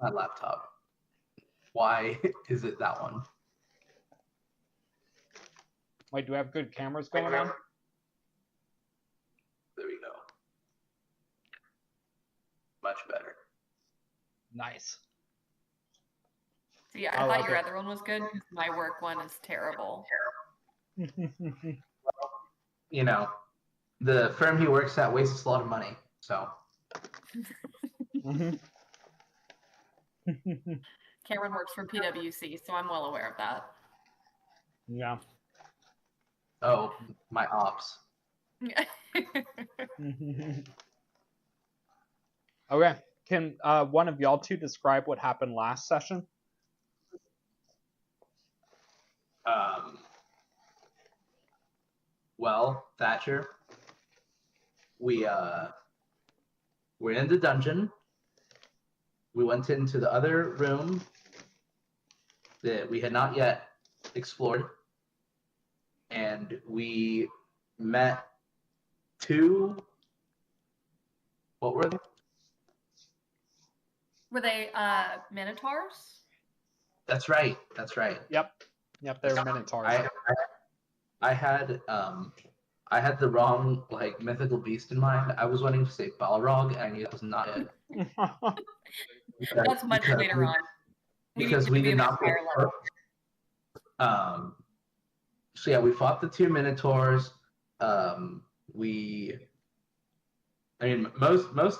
my laptop. Why is it that one? Wait, do we have good cameras going on? There we go. Much better. Nice. See, I thought your other one was good because my work one is terrible. You know, the firm he works at wastes a lot of money, so. Cameron works for PwC, so I'm well aware of that. Yeah. Oh, my ops. Okay. Can one of y'all two describe what happened last session? Well, Thatcher, we're in the dungeon. We went into the other room that we had not yet explored, and we met two. What were they? Were they minotaurs? That's right. That's right. Yep, they're minotaurs. I had the wrong mythical beast in mind. I was wanting to say Balrog, and it was not it. That's much later on. Because we did not get so yeah, we fought the two minotaurs. Most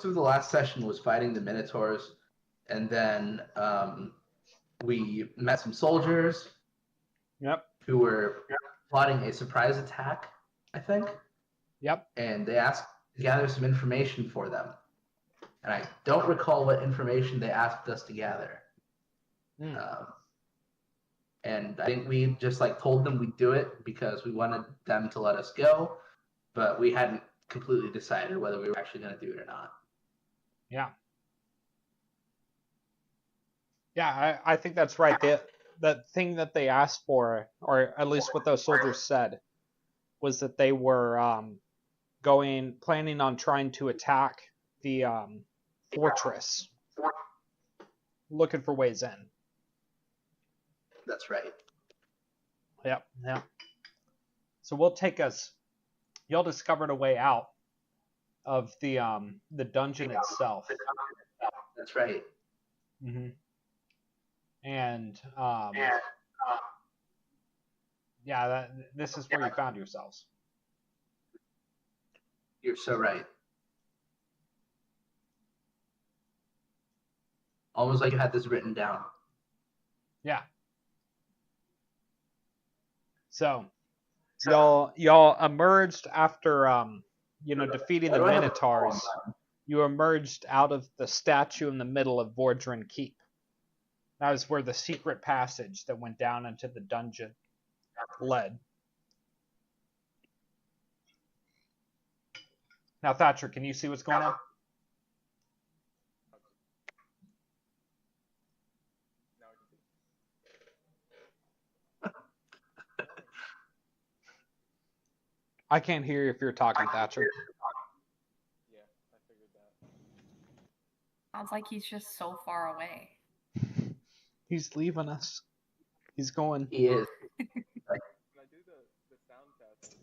of the last session was fighting the minotaurs, and then we met some soldiers. Yep. Who were plotting a surprise attack, I think. Yep. And they asked to gather some information for them. And I don't recall what information they asked us to gather. And I think we just told them we'd do it because we wanted them to let us go, but we hadn't completely decided whether we were actually going to do it or not. Yeah. Yeah, I think that's right. The thing that they asked for, or at least what those soldiers said, was that they were planning on trying to attack the fortress, looking for ways in. That's right. Yep. So y'all discovered a way out of the dungeon itself. That's right. Mm-hmm. And this is where you found yourselves. You're so right. Almost like you had this written down. Yeah. So y'all emerged after defeating the Minotaurs. You emerged out of the statue in the middle of Vordran Keep. That was where the secret passage that went down into the dungeon led. Now, Thatcher, can you see what's going on? I can't hear you if you're talking, Thatcher. Yeah, I figured that. Sounds like he's just so far away. He's leaving us. He's going. He is. When I do the sound test,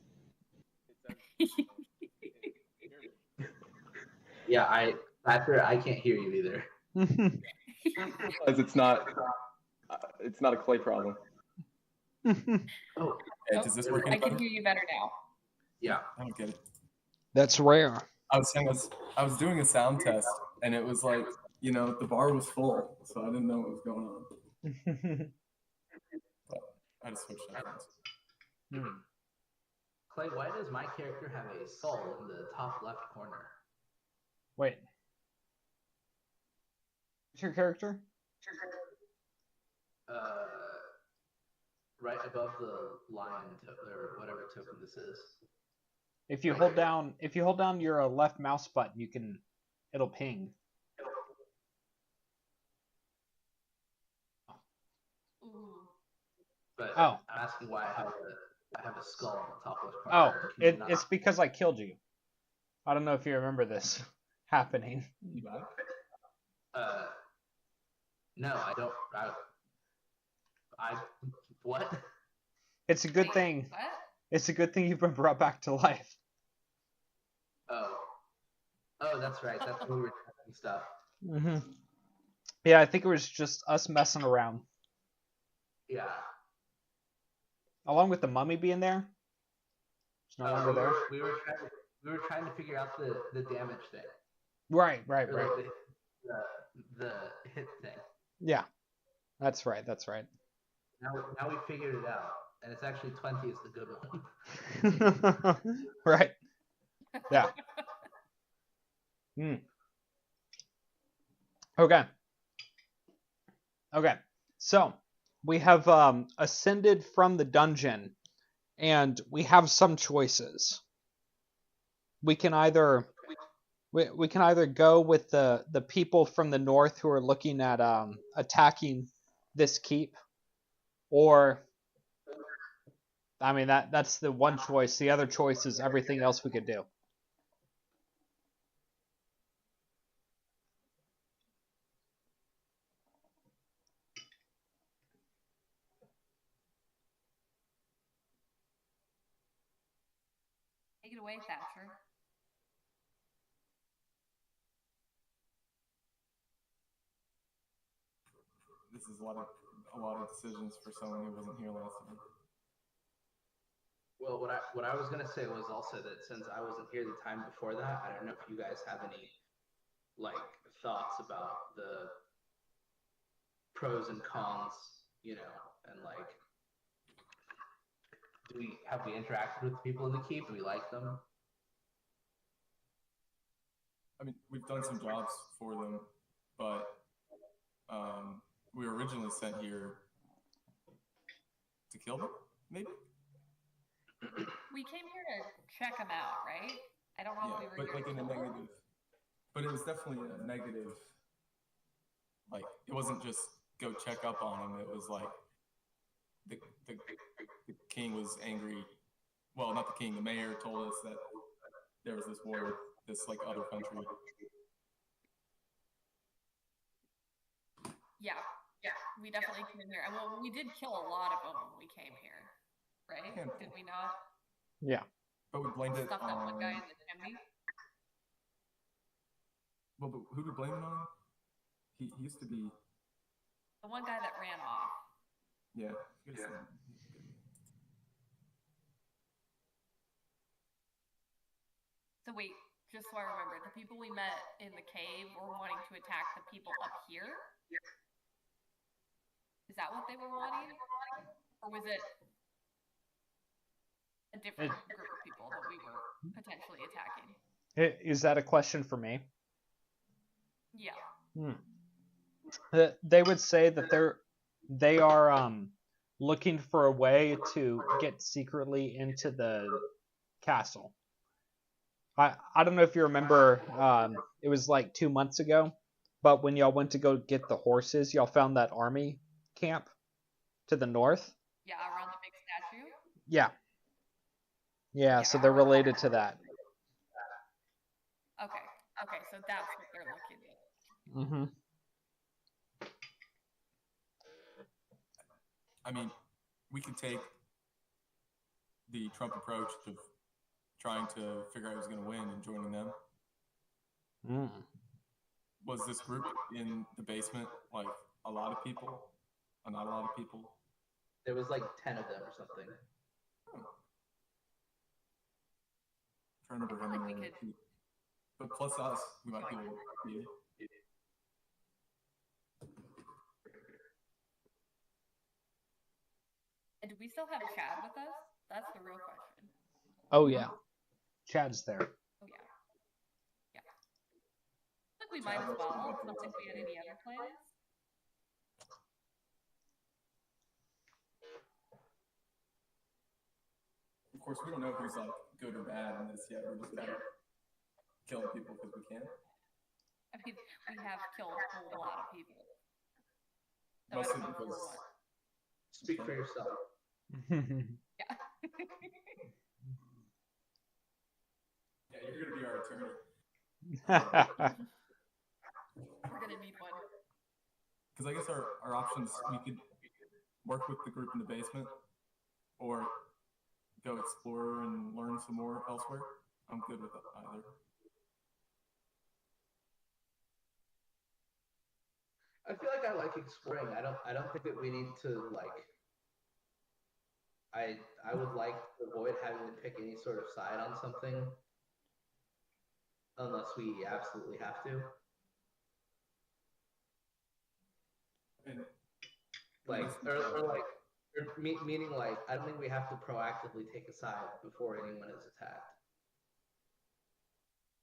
it says hear me. Yeah, Thatcher, I can't hear you either. Because it's not a clay problem. Oh, Does this work? I can hear you better now. yeah. I don't get it. That's rare. I was doing a sound test, and it was like, the bar was full, so I didn't know what was going on. But I just switched headphones. Clay, why does my character have a skull in the top left corner? Wait. What's your character? Right above the lion or whatever token this is. If you hold down your left mouse button, it'll ping. But Oh. I'm asking why I have a skull on the top left corner. Oh, it's because I killed you. I don't know if you remember this happening. No, I don't. I what? It's a good Wait, thing. What? It's a good thing you've been brought back to life. Oh, that's right. That's when we were testing stuff. Hmm. Yeah, I think it was just us messing around, Yeah. along with the mummy being there. It's no longer there. We were trying to figure out the damage thing, Right. or like the hit thing. Yeah, that's right. That's right. Now we figured it out, and it's actually 20 is the good one. Right. Yeah. Hmm. Okay. Okay. So we have ascended from the dungeon, and we have some choices. We can either we can either go with the people from the north who are looking at attacking this keep, or I mean that's the one choice. The other choice is everything else we could do. Take it away, Thatcher. This is a lot of decisions for someone who wasn't here last time. Well, what I was gonna say was also that since I wasn't here the time before that, I don't know if you guys have any like thoughts about the pros and cons, and like have we interacted with people in the keep? Do we like them? I mean, we've done some jobs for them, but we were originally sent here to kill them, maybe? We came here to check them out, right? I don't know if we Yeah, were but here like to in a kill them. negative. But it was definitely a negative. Like, it wasn't just go check up on them. It was like the king was angry. Well, not the king. The mayor told us that there was this war with this like other country. Yeah, we definitely came here. And well, we did kill a lot of them when we came here, right? Handful. Did we not? Yeah. But we blamed it Stuff that one on. guy in the chimney. Well, but who do we blame it on? He used to be. The one guy that ran off. Yeah. So wait, just so I remember, the people we met in the cave were wanting to attack the people up here? Is that what they were wanting? Or was it a different group of people that we were potentially attacking? Is that a question for me? Yeah. They would say that they are looking for a way to get secretly into the castle. I don't know if you remember, it was like 2 months ago, but when y'all went to go get the horses, y'all found that army camp to the north. Yeah, around the big statue? Yeah, so they're related to that. Okay, so that's what they're looking at. Mm-hmm. I mean, we could take the Trump approach of trying to figure out who's going to win and joining them. Mm. Was this group in the basement like a lot of people? Or not a lot of people? There was like 10 of them or something. I'm trying to remember how many. But plus us, we might be able to be. And do we still have Chad with us? That's the real question. Oh yeah, Chad's there. Oh yeah. I think we might as well. I don't think we had any other plans. Of course, we don't know who's like good or bad in this yet. We're just kind of killing people because we can. I mean, we have killed a lot of people. So Mostly I don't know if we're because. what. Speak for yourself. Yeah. Yeah, you're gonna be our attorney. We're gonna need one. because I guess our options, we could work with the group in the basement, or go explore and learn some more elsewhere. I'm good with either. I feel like I like exploring. I don't think that we need to like. I would like to avoid having to pick any sort of side on something unless we absolutely have to. And Like, meaning like, I don't think we have to proactively take a side before anyone is attacked.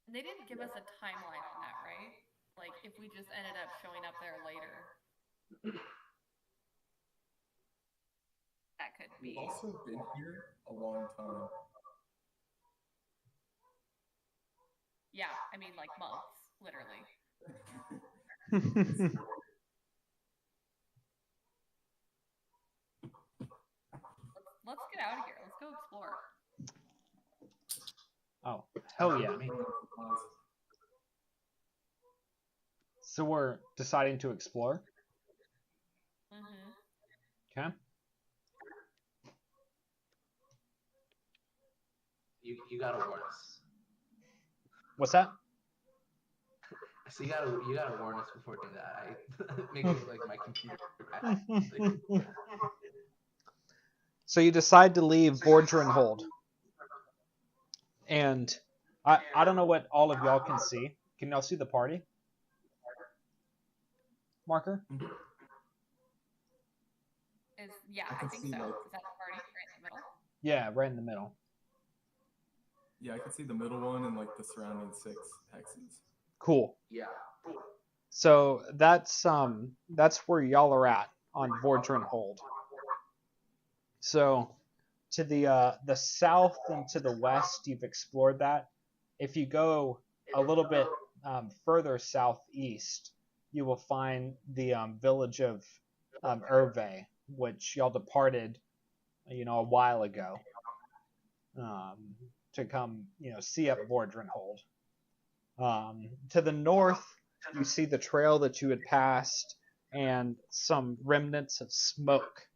And they didn't give us a timeline on that, right? Like, if we just ended up showing up there later. That could we've be. also been here a long time. Yeah, I mean, like months, literally. Let's get out of here. Let's go explore. Oh, hell yeah. So we're deciding to explore? Mm-hmm. Okay. You gotta warn us. What's that? So you gotta warn us before doing that. I make it like my computer. So you decide to leave Vordran Hold. And I don't know what all of y'all can see. Can y'all see the party marker? I think so. Is that the party right in the middle? Yeah, right in the middle. Yeah, I can see the middle one and like the surrounding 6 hexes. Cool. Yeah. So that's where y'all are at on Vordran Hold. So to the south and to the west, you've explored that. If you go a little bit further southeast, you will find the village of Hervé, which y'all departed, a while ago, to come, see up Vordran Hold. To the north, you see the trail that you had passed and some remnants of smoke,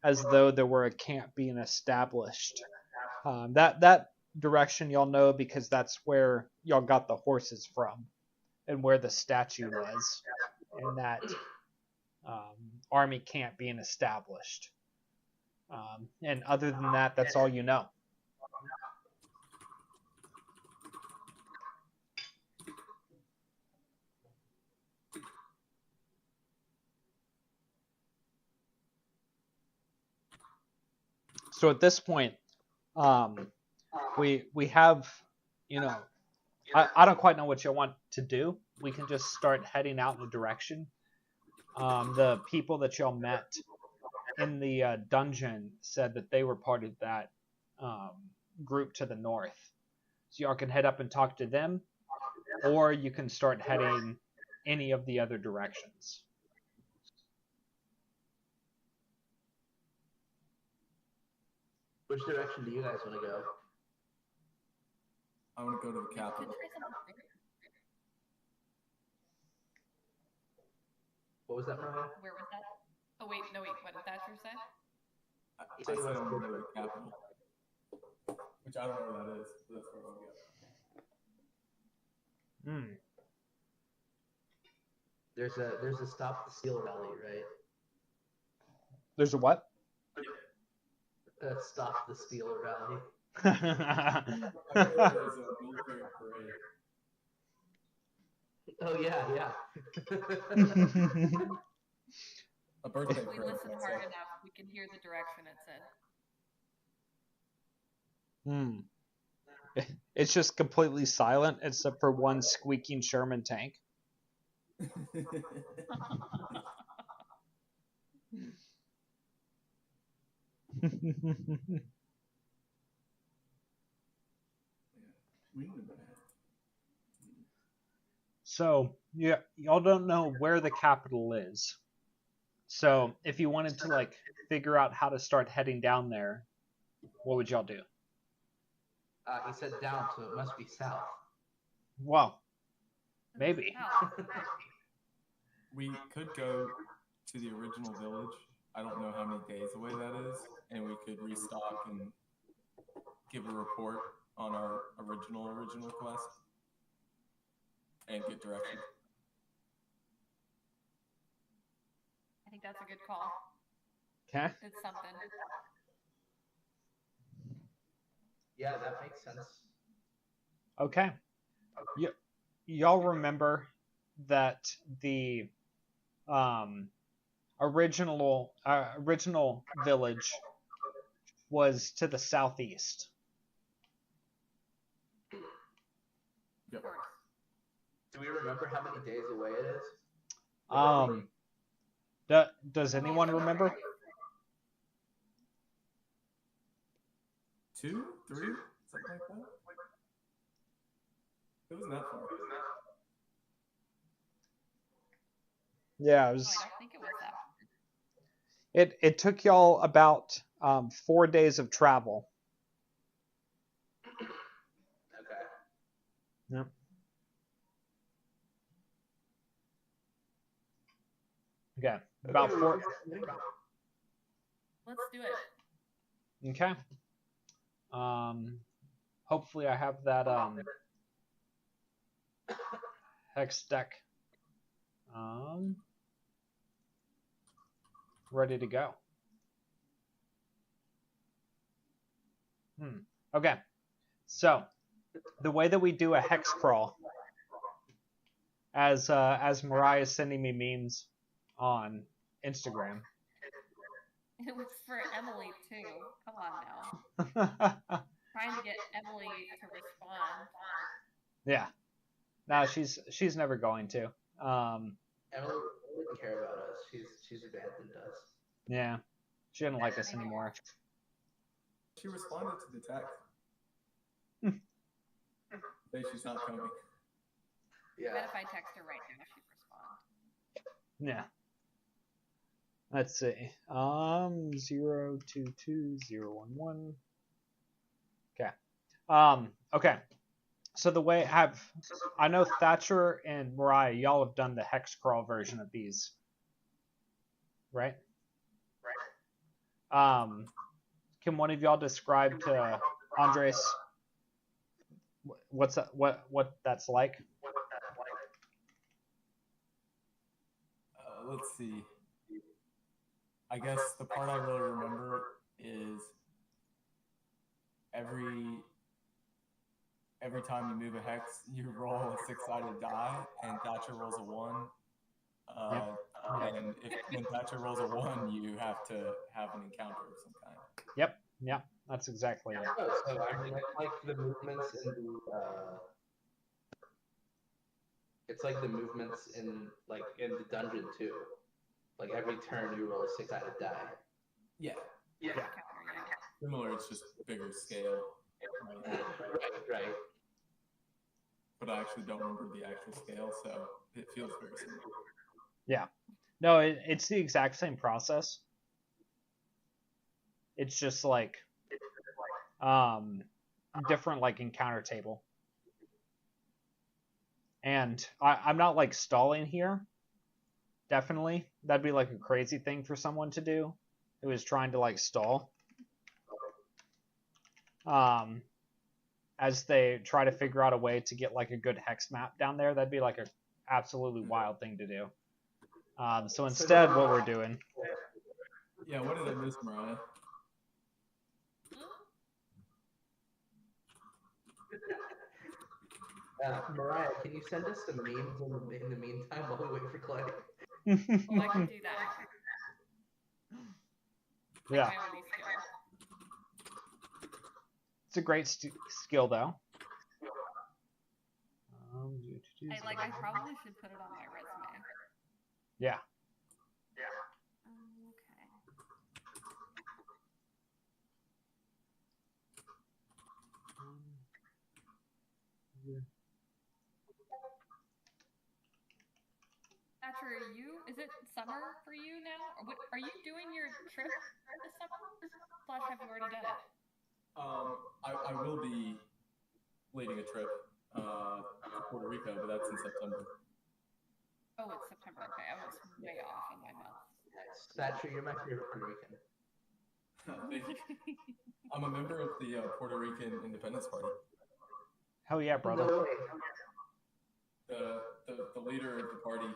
as though there were a camp being established. That direction y'all know because that's where y'all got the horses from and where the statue was, and that army camp being established. And other than that, that's all you know. So at this point, we have, I don't quite know what you want to do. We can just start heading out in a direction. The people that y'all met in the dungeon said that they were part of that group to the north. So y'all can head up and talk to them, or you can start heading any of the other directions. Which direction do you guys want to go? I want to go to the capital. What was that, Mariah? Where was that? Oh, wait, no, wait. What did Thatcher say? I said I want to go to the capital. Which I don't know where that is, but that's where I want to go. There's a Stop the Steal rally, right? There's a what? Stop the Steal rally. There's a military parade. Oh yeah. A birthday If we parade. listen hard enough, we can hear the direction it's in. It's just completely silent except for one squeaking Sherman tank. So, yeah, y'all don't know where the capital is. So, if you wanted to figure out how to start heading down there, what would y'all do? He said down, so it must be south. Well, maybe. We could go to the original village. I don't know how many days away that is, and we could restock and give a report on our original quest and get directions. I think that's a good call. Okay. It's something. Yeah, that makes sense. Okay. Y'all remember that the original village was to the southeast. Yep. Do we remember how many days away it is? Does anyone remember? 2, 3, something like that. It wasn't that far. Yeah, it Oh, was. I don't think it was that. It took y'all about 4 days of travel. Okay. Yep. Okay. About 4. Let's do it. Okay. Hopefully I have that hex deck ready to go. Okay. So the way that we do a hex crawl, as Mariah is sending me memes on Instagram. It was for Emily too. Come on now. Trying to get Emily to respond. Yeah. No, she's never going to. Emily doesn't care about us. She's abandoned us. Yeah. She didn't like us anymore. She responded to the text. Say she's not coming. Yeah. But if I text her right now, she'd respond. Yeah. Let's see. 022011. Okay. Okay. So the way I know Thatcher and Mariah, y'all have done the hex crawl version of these, right? Can one of y'all describe to Andres what that's like? Let's see. I guess the part I really remember is every time you move a hex, you roll a 6-sided die, and Thatcher rolls a 1. And when Thatcher rolls a 1, you have to have an encounter of some kind. Yep. That's exactly it. Oh, so I mean, it's like the movements in the it's like the movements in the dungeon too. Like every turn you roll a 6-sided die. Yeah. Yeah. Similar, it's just bigger scale. Right. But I actually don't remember the actual scale, so it feels very similar. Yeah. No, it's the exact same process. It's just like different like encounter table. And I'm not like stalling here. Definitely. That'd be like a crazy thing for someone to do who is trying to like stall. As they try to figure out a way to get like a good hex map down there, that'd be like a absolutely wild thing to do. So instead, what we're doing. Yeah, what did I miss, Mariah? Mariah, can you send us some memes in the meantime while we wait for Clay? Oh, I can do that. Yeah. My only skill. It's a great skill, though. I probably should put it on my resume. Yeah. Okay. Thatcher, is it summer for you now? Or are you doing your trip this summer? Slash, have you already done it? I will be leading a trip to Puerto Rico, but that's in September. Oh, it's September. Okay, I was way off in my month. Thatcher, you're my favorite Puerto Rican. Thank you. I'm a member of the Puerto Rican Independence Party. Hell yeah, brother. No way. The leader of the party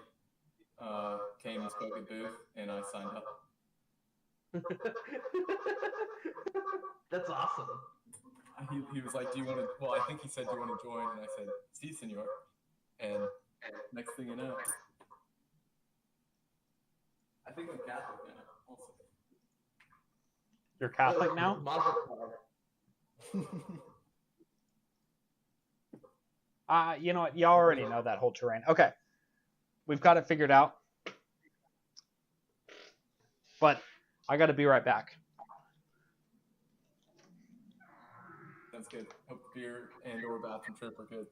came and spoke at booth, and I signed up. That's awesome. He was like, "Do you want to?" Well, I think he said, "Do you want to join?" And I said, "Sí, señor." And next thing you know, I think I'm Catholic now. Also. You're Catholic now? Mazel tov. You know what? You already know that whole terrain. Okay. We've got it figured out. But I got to be right back. That's good. Hope the beer and or bathroom trip are good.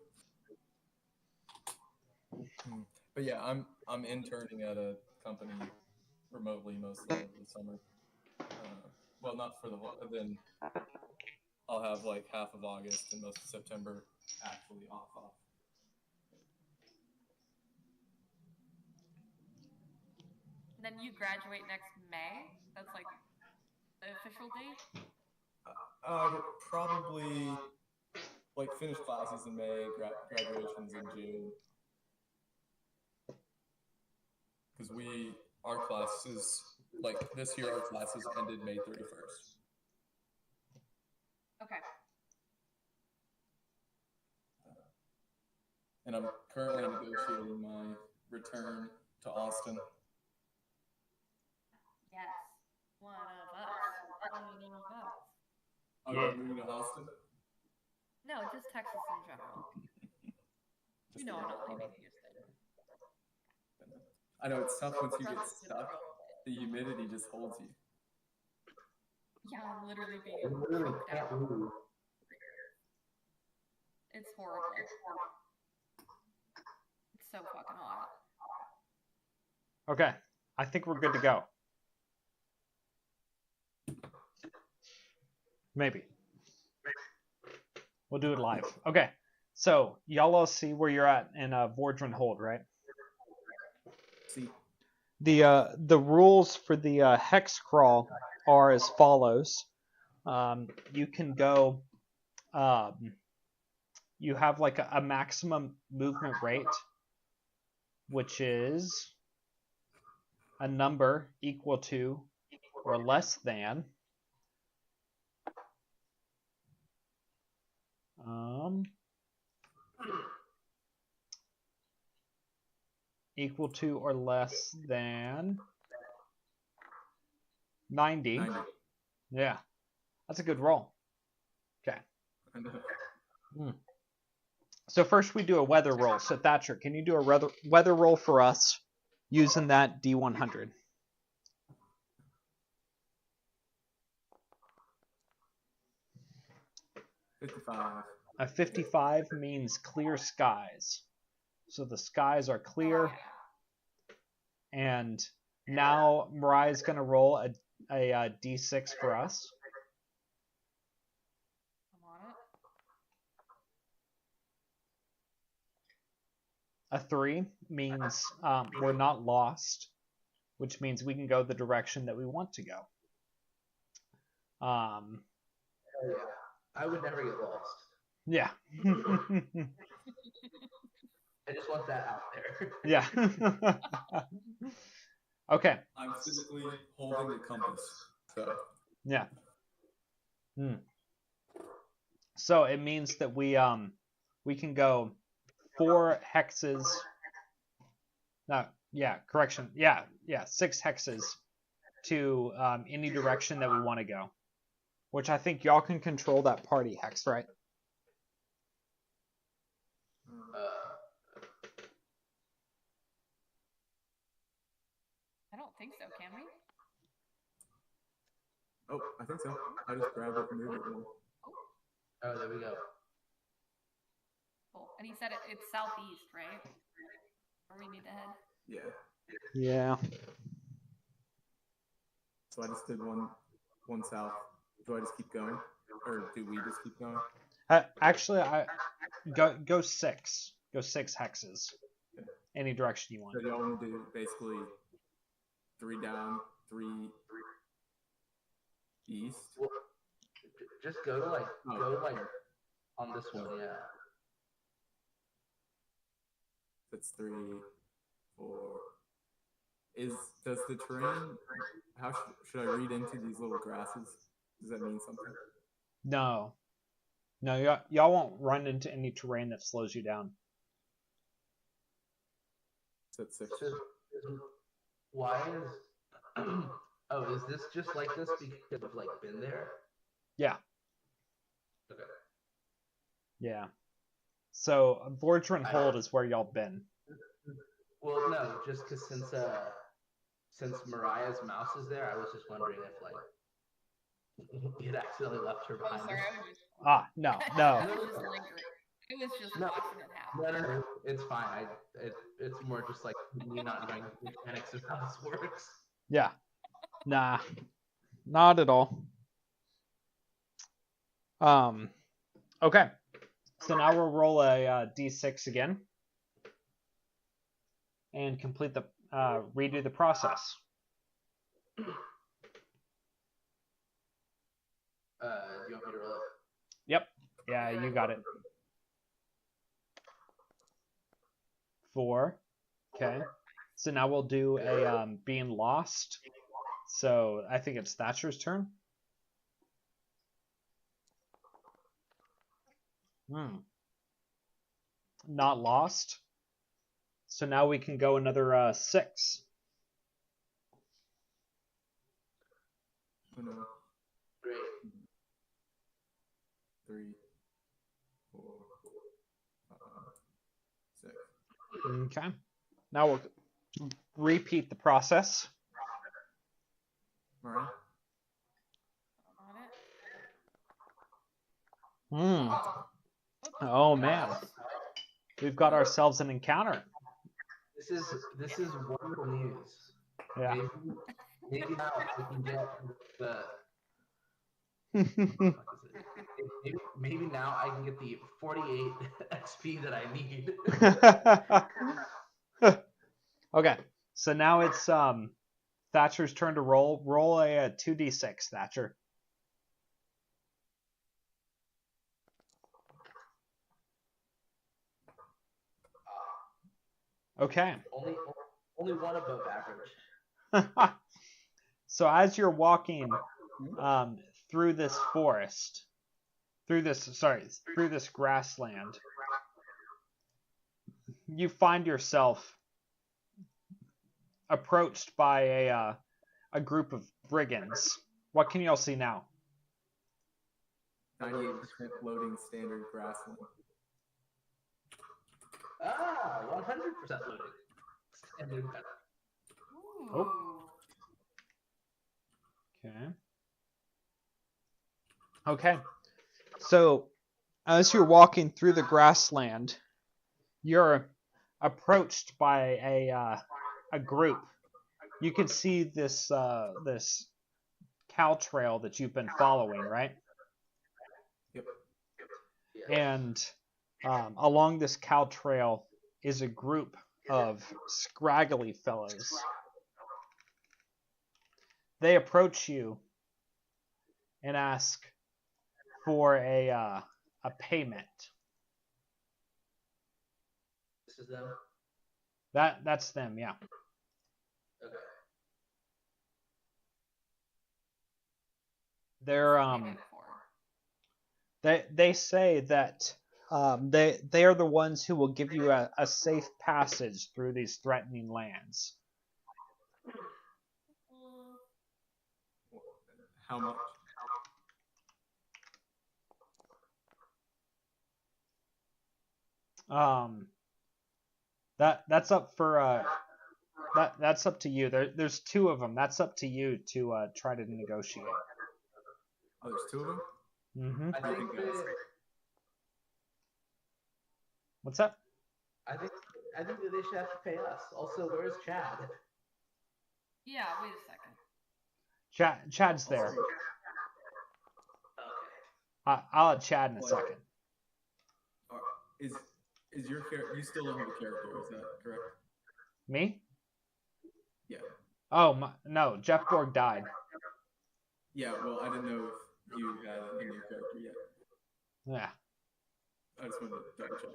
But yeah, I'm interning at a company remotely most of the summer. Well, not for the whole. Then I'll have like half of August and most of September actually off. And then you graduate next May? That's like the official date? Probably like finish classes in May, graduations in June. Because our classes, like this year, our classes ended May 31st. Okay. And I'm currently negotiating my return to Austin. Yes. One of us. One of us. Oh, you're moving to Austin? No, just Texas in general. You know I'm not leaving Houston. I know it's tough once you get stuck. The humidity just holds you. Yeah, I'm literally being choked out. It's horrible. It's so fucking hot. Okay. I think we're good to go. Maybe. We'll do it live. Okay. So, y'all all see where you're at in Vordran Hold, right? See. The rules for the hex crawl are as follows. You can go. You have like a maximum movement rate, which is a number equal to or less than equal to or less than 90. Yeah, that's a good roll. Okay. So first we do a weather roll. So Thatcher, can you do a weather roll for us using that D100? A 55 means clear skies. So the skies are clear. And now Mariah's going to roll a D6 for us. I'm on it. A 3 means we're not lost, which means we can go the direction that we want to go. Yeah. I would never get lost. Yeah. I just want that out there. Yeah. Okay. I'm physically holding the compass. So. Yeah. So it means that we can go 4 hexes. No, yeah, correction. Yeah, 6 hexes to any direction that we want to go. Which I think y'all can control that party hex, right? I don't think so, can we? Oh, I think so. I just grabbed it and moved it more. Oh, there we go. Cool. And he said it's southeast, right? Where we need to head? Yeah. Yeah. So I just did one south. Do I just keep going? Or do we just keep going? Actually, I go 6. Go 6 hexes. Okay. Any direction you want. So y'all want to do basically 3 down, 3 east. Well, just go to like Oh, go like sorry. on this one, yeah. That's 3, 4. Does the terrain? How should I read into these little grasses? Does that mean something? No. No, y'all won't run into any terrain that slows you down. It's at 6. So, why is oh, is this just like this because I've like been there? Yeah. Okay. Yeah. So Vortran Hold is where y'all been. Well, no, just because since Mariah's mouse is there, I was just wondering if like we had accidentally left her Oh, behind sorry, us. I was just. No. I was just lingering. It was just No. watching it happen. No, it's fine. It's more just like me not knowing the mechanics of how this works. Yeah. Nah. Not at all. Okay. So now we'll roll a d6 again and complete the redo the process. Do you want me to roll it? Yep. Yeah, you got it. 4. Okay. So now we'll do a being lost. So I think it's Thatcher's turn. Not lost. So now we can go another 6. Oh no. Great. 3, 4, 5, 6. Okay. Now we'll repeat the process. Mariah? On it. Oh man. We've got ourselves an encounter. This is wonderful news. Yeah. Maybe now I can get the maybe now I can get the 48 XP that I need. Okay. So now it's Thatcher's turn to roll. Roll a 2d6, Thatcher. Okay. Only one above average. So as you're walking through this forest, through this grassland, you find yourself approached by a group of brigands. What can y'all see now? 98% loading standard grassland. 100% loading. Standard. Oh. Okay. So, as you're walking through the grassland, you're approached by a group. You can see this cow trail that you've been following, right? Yep. And along this cow trail is a group of scraggly fellows. They approach you and ask for a payment. This is them? That's them, yeah. Okay. They're they say that they are the ones who will give you a safe passage through these threatening lands. How much? That's up for that's up to you. There's 2 of them. That's up to you to try to negotiate. Oh, there's 2 of them? Mm-hmm. I think that What's up? I think that they should have to pay us. Also, where's Chad? Yeah, wait a second. Chad's there. Okay. I'll let Chad in a second. Is your character? You still don't have a character, is that correct? Me? Yeah. Oh no, Jeff Borg died. Yeah, well, I didn't know if you had a new character yet. Yeah. I just wanted to double check.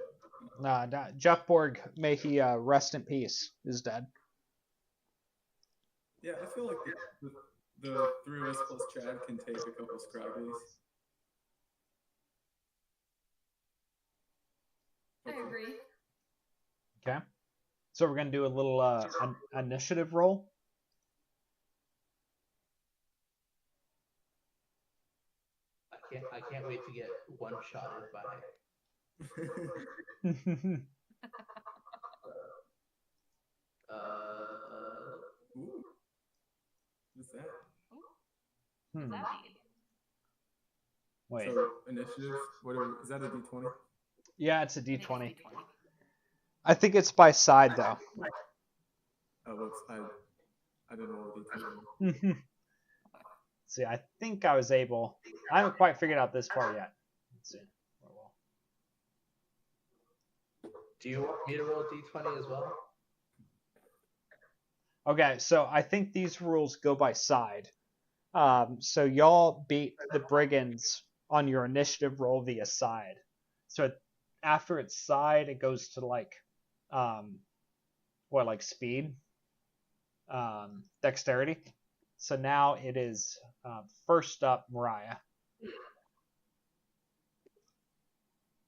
Nah, Jeff Borg, may he rest in peace, is dead. Yeah, I feel like the three of us plus Chad can take a couple scragglies. I agree. Okay. So we're gonna do a little initiative roll. I can't wait to get one-shotted by. Ooh. What's that? What does that mean? Wait. So initiative. Is that a D20? Yeah, it's a I think it's D20. D20. I think it's by side though. Oh, whoops! I didn't roll a D20. See, I think I was able. I haven't quite figured out this part yet. Let's see. Do you want me to roll D20 as well? Okay, so I think these rules go by side. So y'all beat the brigands on your initiative roll via side. So after it's side, it goes to like speed, dexterity. So now it is first up, Mariah.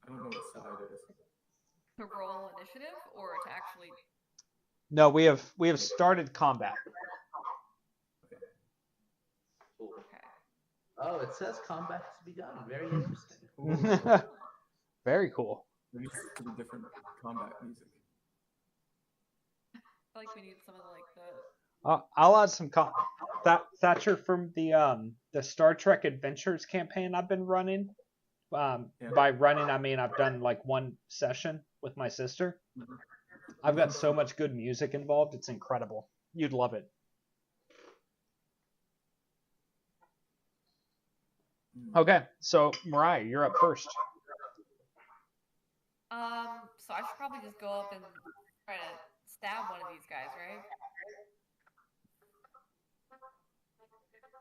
I don't know what side it is. To roll initiative or to actually. No, we have started combat. Okay. Oh, it says combat has begun. Very interesting. Very cool. Maybe it's to the different combat music. I feel like we need some of the I'll add some Thatcher from the Star Trek Adventures campaign I've been running. By running, I mean I've done like one session with my sister. Mm-hmm. I've got so much good music involved. It's incredible. You'd love it. Okay, so Mariah, you're up first. So I should probably just go up and try to stab one of these guys, right?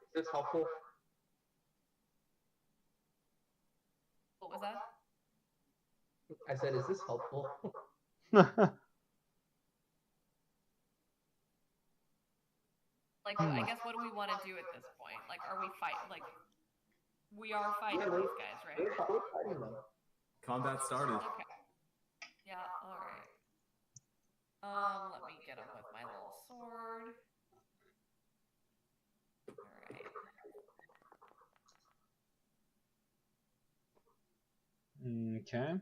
Is this helpful? What was that? I said, is this helpful? I guess what do we want to do at this point? Like, are we we are fighting these guys, right? We're fighting them. Combat started. Okay. Yeah, alright. Let me get him with my little sword. Alright. Okay.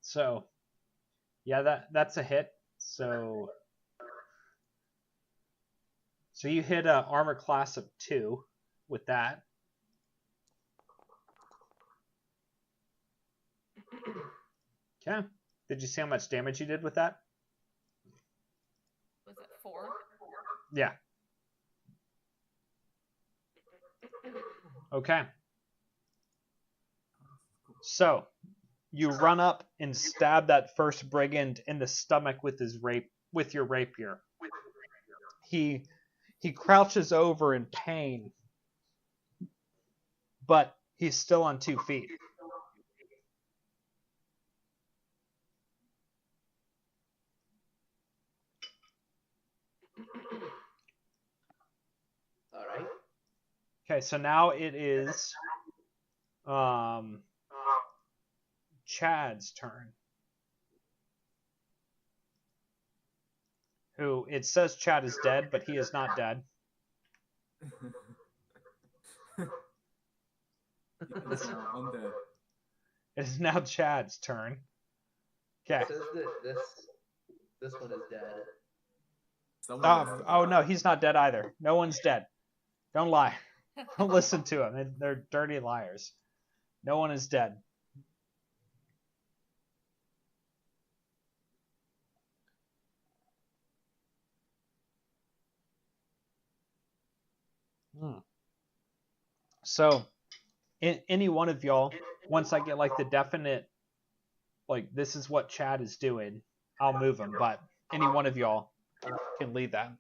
So, yeah, that's a hit. So you hit a armor class of 2 with that. Okay. Did you see how much damage you did with that? Was it 4? Yeah. Okay. So, you run up and stab that first brigand in the stomach with your rapier. He crouches over in pain, but he's still on 2 feet. All right. Okay, so now it is Chad's turn. Who, it says Chad is dead, but he is not dead. It's now undead. It is now Chad's turn. Okay. It says that this one is dead. Oh no, he's not dead either. No one's dead. Don't lie. Don't listen to them. They're dirty liars. No one is dead. So, any one of y'all, once I get like the definite, like this is what Chad is doing, I'll move him. But any one of y'all can lead that.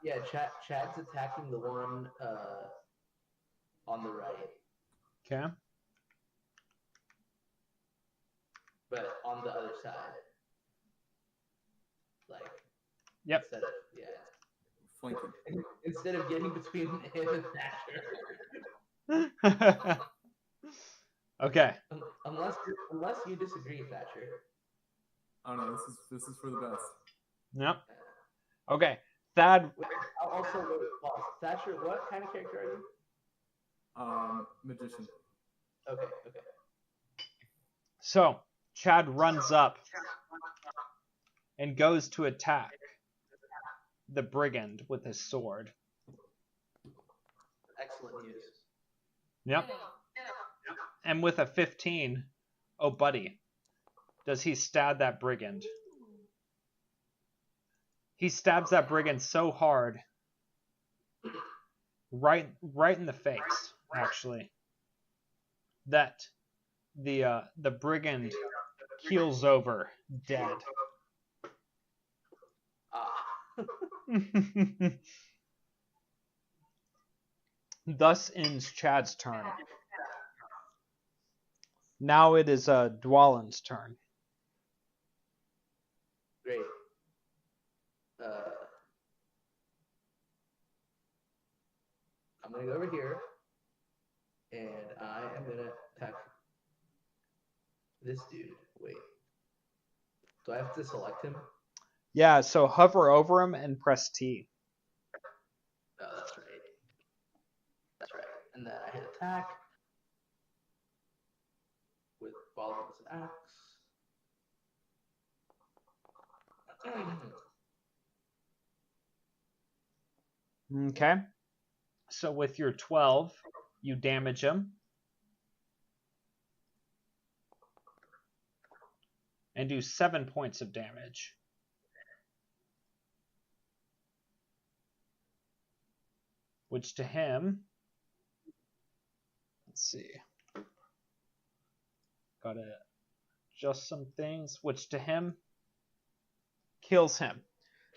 Yeah, Chad's attacking the one on the right, Okay. but on the other side. Like, Yep. Flanking. Instead of getting between him and Thatcher. Okay. Unless you disagree, Thatcher. Oh no, this is for the best. Yep. Okay. Thad. Also, pause. Thatcher, what kind of character are you? Magician. Okay. So Chad runs up and goes to attack the brigand with his sword. Excellent news. Yep. And with a 15, oh buddy, does he stab that brigand? He stabs that brigand so hard, right in the face, actually, that the brigand keels over dead. Thus ends Chad's turn. Now it is Dwalin's turn. Great. I'm gonna go over here, and I am gonna attack this dude. Wait. Do I have to select him? Yeah, so hover over him and press T. Oh, that's right. That's right. And then I hit attack with Baldwin's axe. Okay. So with your 12, you damage him. And do 7 points of damage. Which to him, let's see. Gotta adjust some things. Which to him kills him.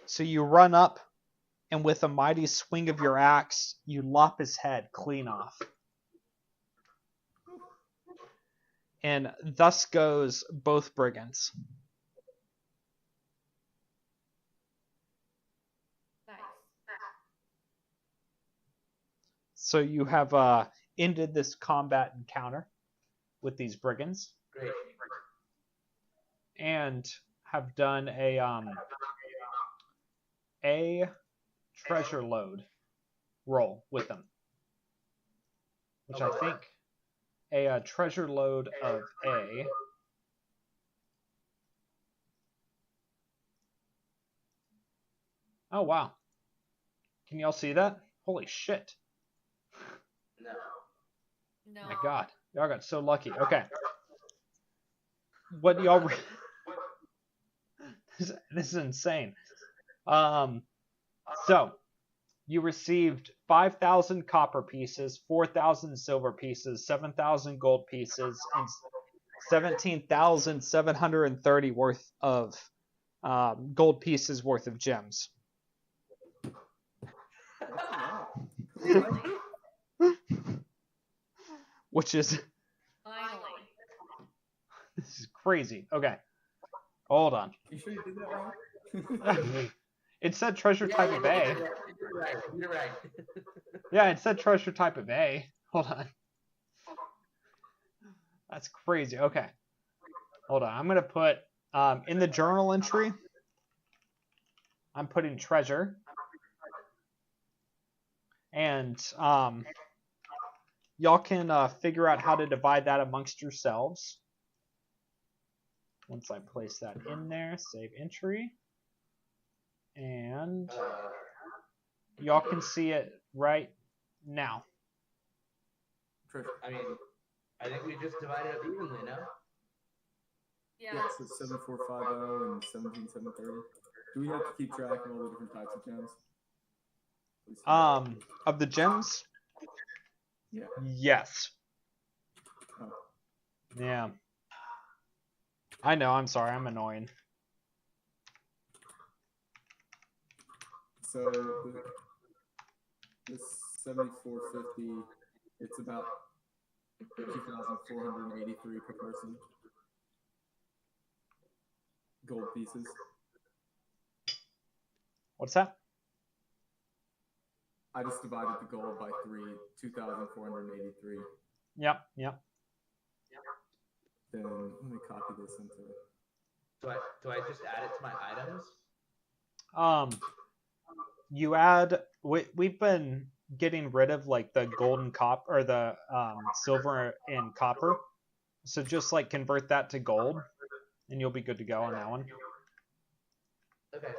So you run up, and with a mighty swing of your axe, you lop his head clean off. And thus goes both brigands. Nice. So you have ended this combat encounter with these brigands. Great. And have done a treasure load roll with them. Which I think a treasure load of a... Oh, wow. Can y'all see that? Holy shit. No. My God. Y'all got so lucky. Okay. What y'all... This is insane. So, you received 5,000 copper pieces, 4,000 silver pieces, 7,000 gold pieces, and 17,730 worth of gold pieces worth of gems. Which is... Finally. This is crazy. Okay. Hold on. You sure you did that wrong? It said treasure type of A. You're right. Yeah, it said treasure type of A. Hold on. That's crazy. Okay. Hold on. I'm going to put, in the journal entry, I'm putting treasure. And y'all can figure out how to divide that amongst yourselves. Once I place that in there, save entry. And y'all can see it right now. Treasure. I mean, I think we just divided up evenly, no? Yeah. Yeah, so 7450 and 17730. Do we have to keep track of all the different types of gems? Of the gems? Yeah. Yes. Oh. Yeah. I know, I'm sorry, I'm annoying. So this 7450, it's about 2,483 per person. Gold pieces. What's that? I just divided the gold by 3, 2,483. Yep. Then let me copy this into. Do I just add it to my items? You add. We've been getting rid of like the gold and copper, or the silver and copper. So just like convert that to gold, and you'll be good to go on that one. Okay.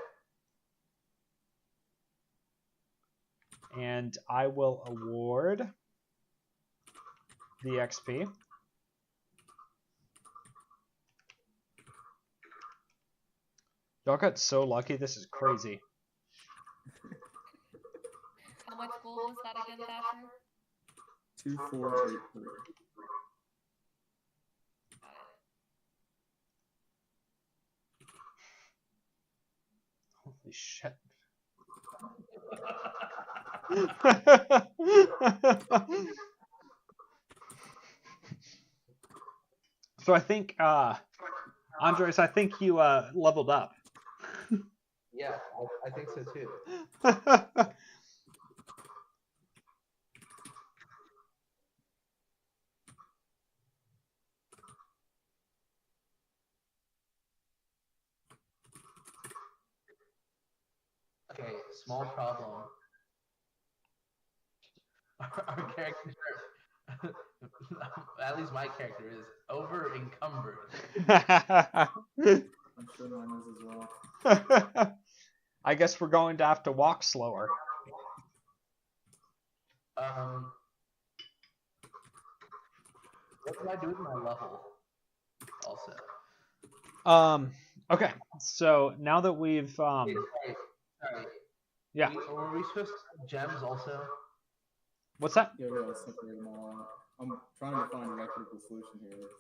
And I will award the XP. Y'all got so lucky. This is crazy. How much gold was that again, Thatcher? 2,483. Holy shit. So I think, Andres, I think you leveled up. Yeah, I think so too. Okay, small problem. Our characters are, at least my character is over encumbered. I'm sure mine is as well. I guess we're going to have to walk slower. What do I do with my level? Also. Okay, so now that we've Sorry. Yeah. Were we supposed to have gems also? What's that? Yeah, we gotta separate them all out. I'm trying to find an equitable solution here.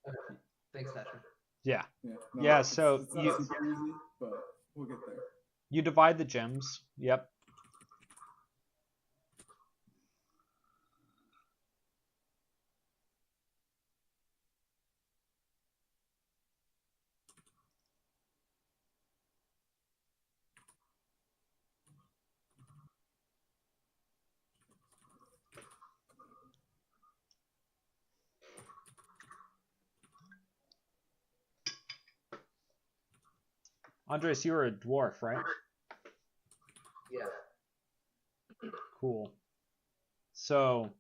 Okay. Thanks, Thatcher. Yeah. Yeah, so it's not super easy, but we'll get there. You divide the gems. Yep. Andres, you were a dwarf, right? Yeah. Cool. So,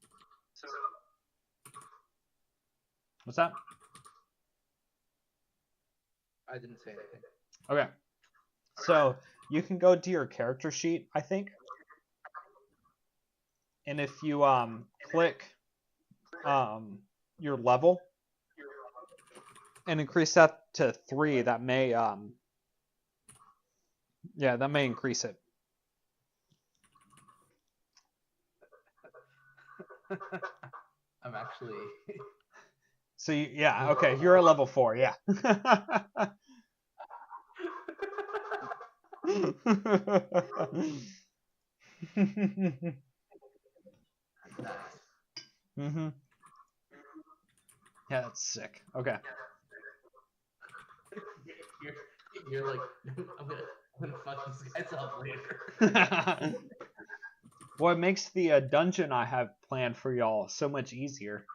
what's that? I didn't say anything. Okay. So, you can go to your character sheet, I think. And if you click your level and increase that to 3, that may that may increase it. I'm actually. So okay, you're a level 4, yeah. Nice. Mhm. Yeah, that's sick. Okay. You're like, I'm gonna fuck these guys up later. Well, it makes the dungeon I have planned for y'all so much easier.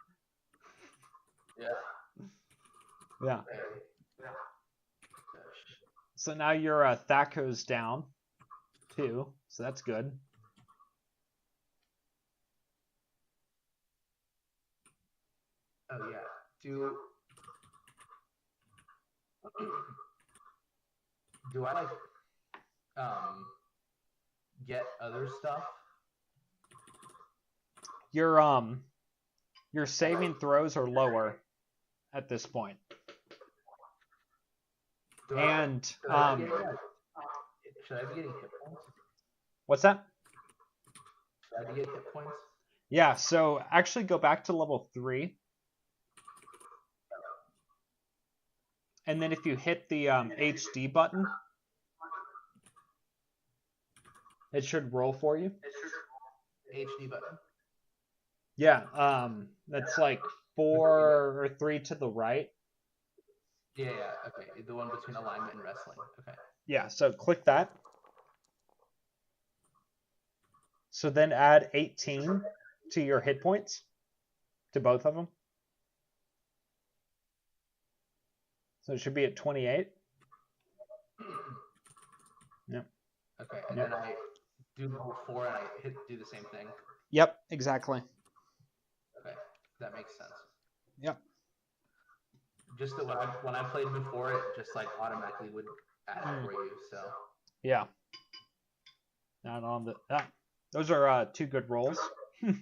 Yeah. Yeah. So now your Thaco's down, too. So that's good. Oh yeah. Do I like get other stuff? Your saving throws are lower at this point. Should I be getting hit points? What's that? Should I be getting hit points? Yeah, so actually go back to level 3. And then if you hit the HD button, It should roll for you. HD button. Yeah, that's like 4 or 3 to the right. Yeah, okay. The one between alignment and wrestling. Okay. Yeah, so click that. So then add 18 to your hit points, to both of them. So it should be at 28. Yep. Okay, and Yep. then I do level 4 and I do the same thing. Yep, exactly. Okay, that makes sense. Yep. Just that when I played before, it just like automatically would add it for you. So Yeah. Not on the. Those are 2 good rolls. yes.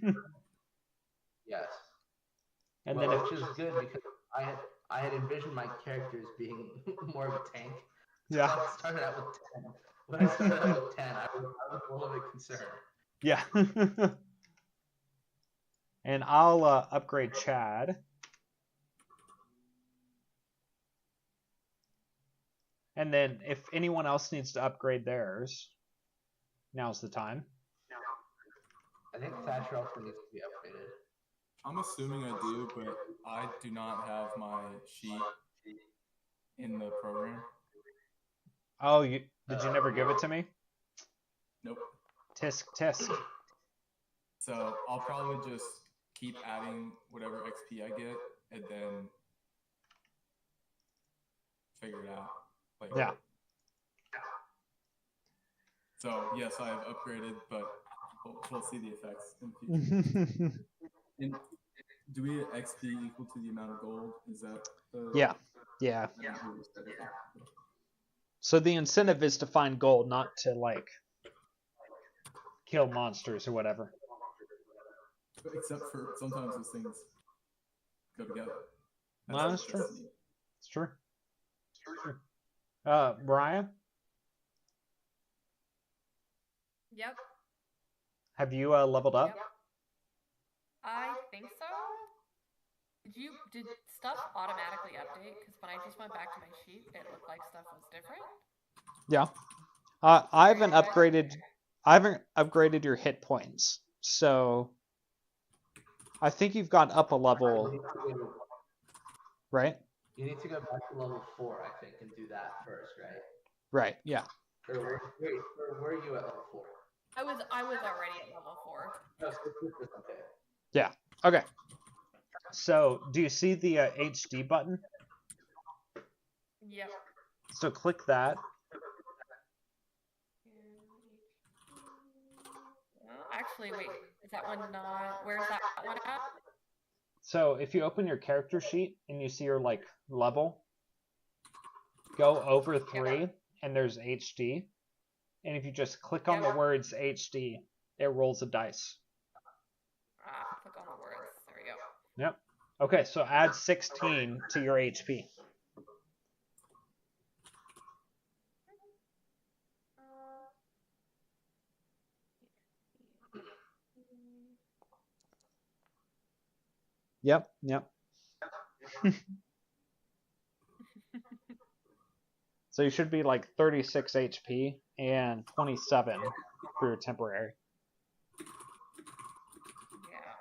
And well, then which is good because I had envisioned my characters being more of a tank. So Yeah. I started out with 10. When I started out with 10, I was a little bit concerned. Yeah. And I'll upgrade Chad. And then if anyone else needs to upgrade theirs, now's the time. I think Thatcher also needs to be upgraded. I'm assuming I do, but I do not have my sheet in the program. Oh, did you never give it to me? Nope. Tisk. So I'll probably just keep adding whatever XP I get and then figure it out later. Yeah. So yes, I have upgraded, but we'll see the effects in the future. And do we get XP equal to the amount of gold? Is that the... Yeah. So the incentive is to find gold, not to like kill monsters or whatever. Except for sometimes those things go together. That's true. It's true. Mariah? Yep. Have you leveled up? Yep. I think so. Did stuff automatically update? Because when I just went back to my sheet, it looked like stuff was different. Yeah. I haven't upgraded your hit points, so I think you've gone up a level, right? You need to go back to level 4, I think, and do that first, right? Right. Yeah. Or where are you at level 4? I was already at level 4. Oh, okay. Yeah. Okay. So, do you see the HD button? Yep. So click that. Actually, wait. Is that one not? Where's that one at? So if you open your character sheet and you see your like level, go over 3 and there's HD. And if you just click on the words HD, it rolls a dice. Click on the words. There we go. Yep. Okay, so add 16 to your HP. Yep. So you should be like 36 HP and 27 for your temporary. Yeah.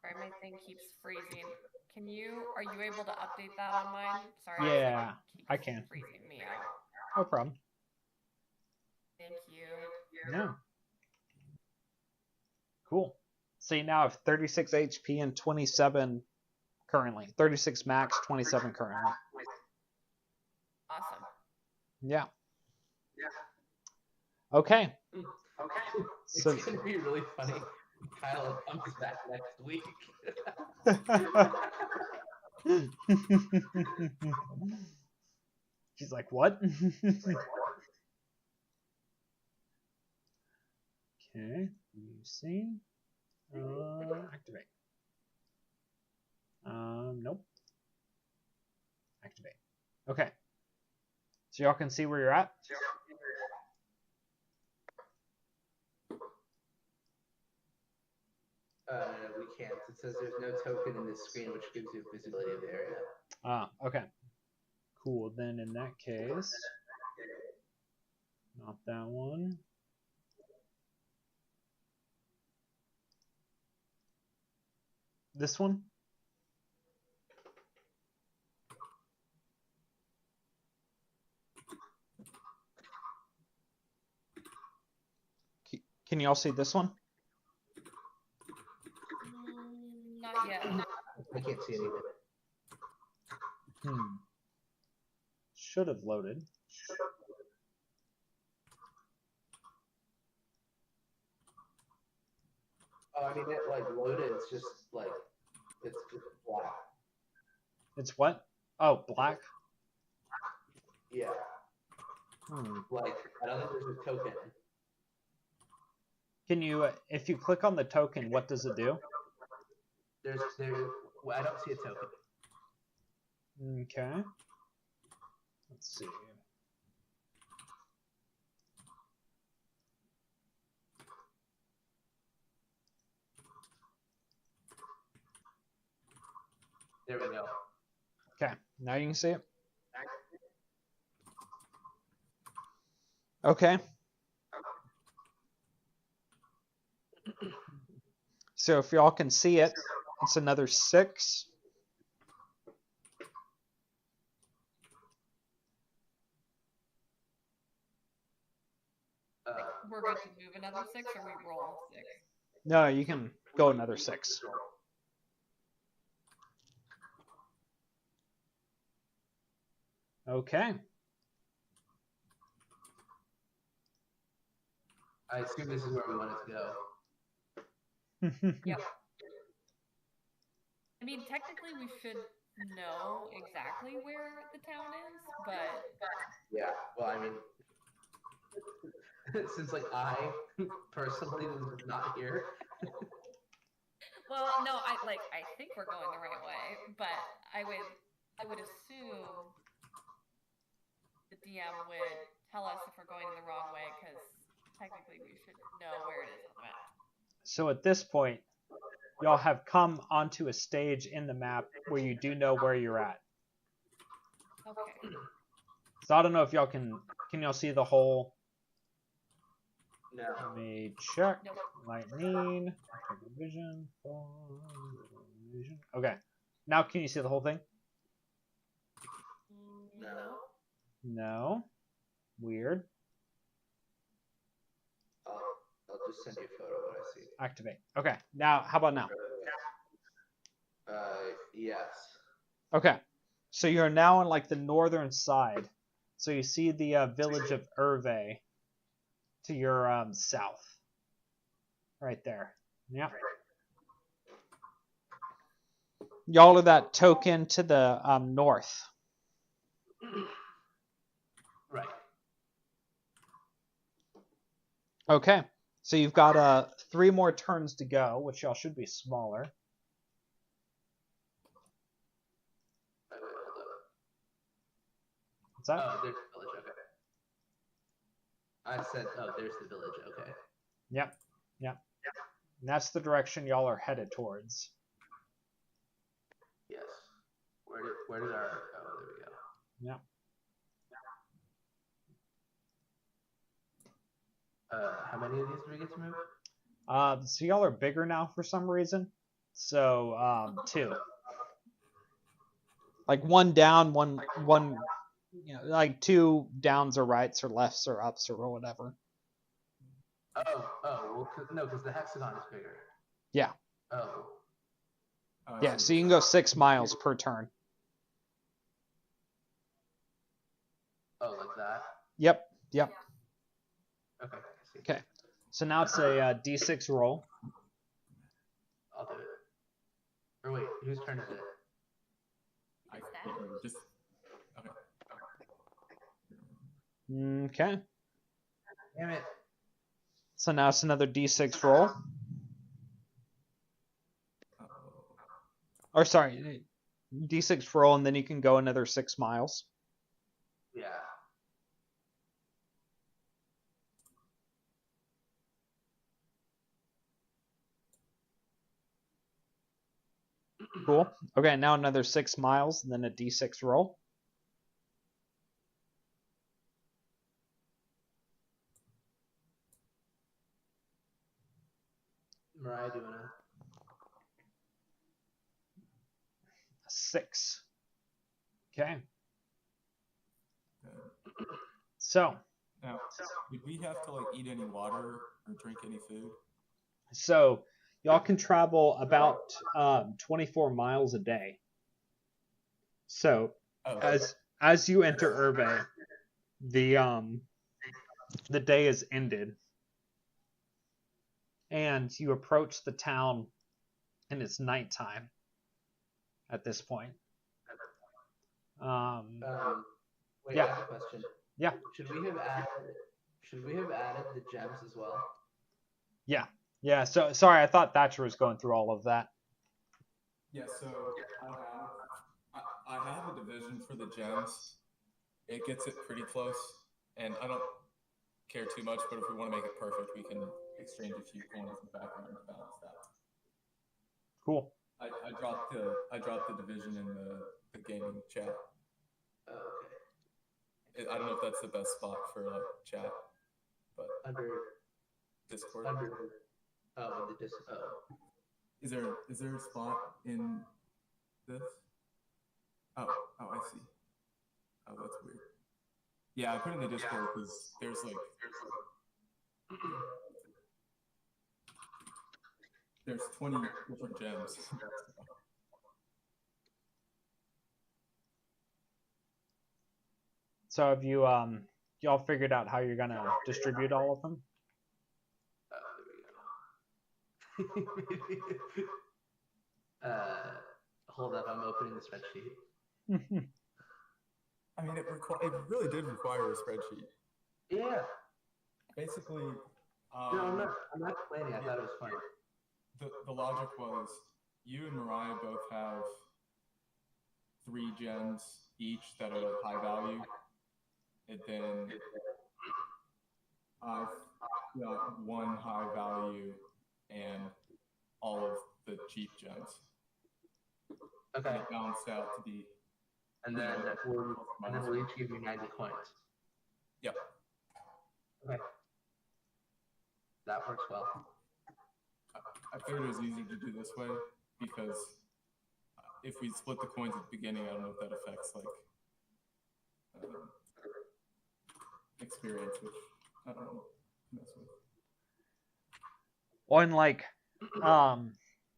Sorry, my thing keeps freezing. Are you able to update that on mine? Sorry. Yeah, I can. Freezing me out. No problem. Thank you. Yeah. Cool. So you now have 36 HP and 27 currently. 36 max, 27 currently. Awesome. Yeah. Okay. So It's gonna be really funny. Kyle comes back next week. She's like, what? Okay, you see. Activate. Nope. Activate. Okay. So y'all can see where you're at? can't. It says there's no token in this screen, which gives you visibility of the area. Ah, okay. Cool. Then in that case, not that one. This one? Can you all see this one? Not yet. I can't see anything. Should have loaded. Oh, I mean, it like loaded. It's just like it's just black. It's what? Oh, black? Yeah. Like I don't think there's a token. Can you, if you click on the token, what does it do? Well, I don't see a token. Okay. Let's see. There we go. Okay, now you can see it. Okay. So if y'all can see it, it's another 6. We're good to move another 6, or we roll 6? No, you can go another 6. Okay. I assume this is where we want it to go. Yep. I mean, technically, we should know exactly where the town is, but Yeah. Well, I mean, since like I personally was not here. well, no, I think we're going the right way, but I would assume the DM would tell us if we're going the wrong way, because technically we should know where it is on the map. So at this point, y'all have come onto a stage in the map where you do know where you're at. Okay. So I don't know if y'all can y'all see the whole? No. Let me check. Nope. Lightning. Vision. Okay. Now can you see the whole thing? No. No. Weird. I'll just send you a photo of what I see. Activate. Okay. Now, how about now? Yes. Okay. So you're now on like the northern side. So you see the village of Hervé to your south. Right there. Yeah. Y'all are that token to the north. Right. Okay. So you've got 3 more turns to go, which y'all should be smaller. Wait, hold up. What's that? Oh, there's the village. Okay. I said, oh, there's the village. Okay. Yep. Yep. And that's the direction y'all are headed towards. Yes. Where did our? Oh, there we go. Yep. How many of these do we get to move? So y'all are bigger now for some reason. So 2. Like 1 down, one. You know, like 2 downs or rights or lefts or ups or whatever. Well, no, because the hexagon is bigger. Yeah. Oh. Yeah. So you can go 6 miles per turn. Oh, like that. Yep. Yep. Okay. I see. Okay. So now it's a D6 roll. I'll do it. Or wait, whose turn is it? I Is that? can't remember. Just okay. Okay. Damn it. So now it's another D6 roll. Or sorry, D6 roll, and then you can go another 6 miles. Yeah. Cool. Okay, now another 6 miles, and then a d6 roll. Mariah, do you wanna? 6. Okay. Okay. So Now, did we have to like eat any water or drink any food? y'all can travel about 24 miles a day. So Oh, as you enter Urbe, the day is ended, and you approach the town, and it's nighttime at this point. Wait, Yeah. I have a question. Yeah. Should we have added the gems as well? Yeah. So sorry, I thought Thatcher was going through all of that. yeah. So I have a division for the gems. It gets it pretty close, and I don't care too much. But if we want to make it perfect, we can exchange a few coins in the background to balance that. Cool. I dropped the division in the gaming chat. Oh, okay. I don't know if that's the best spot for like chat, but Under Discord. oh, in the oh. Is there a spot in this? Oh, I see. Oh, that's weird. Yeah, I put in the Discord because there's like there's 20 different gems. So have you y'all figured out how you're gonna distribute all of them? There we go. Hold up, I'm opening the spreadsheet. I mean, it really did require a spreadsheet. Yeah. Basically, No, I'm not complaining. I thought it was fun. The logic was you and Mariah both have 3 gems each that are of high value, and then I've got 1 high value and all of the cheap gems. Okay. And it balanced out to be. And then we'll each give you 90 coins. Yep. Okay. That works well. I figured it was easier to do this way because if we split the coins at the beginning, I don't know if that affects like experience, which I don't know. Mess with. Well, and like,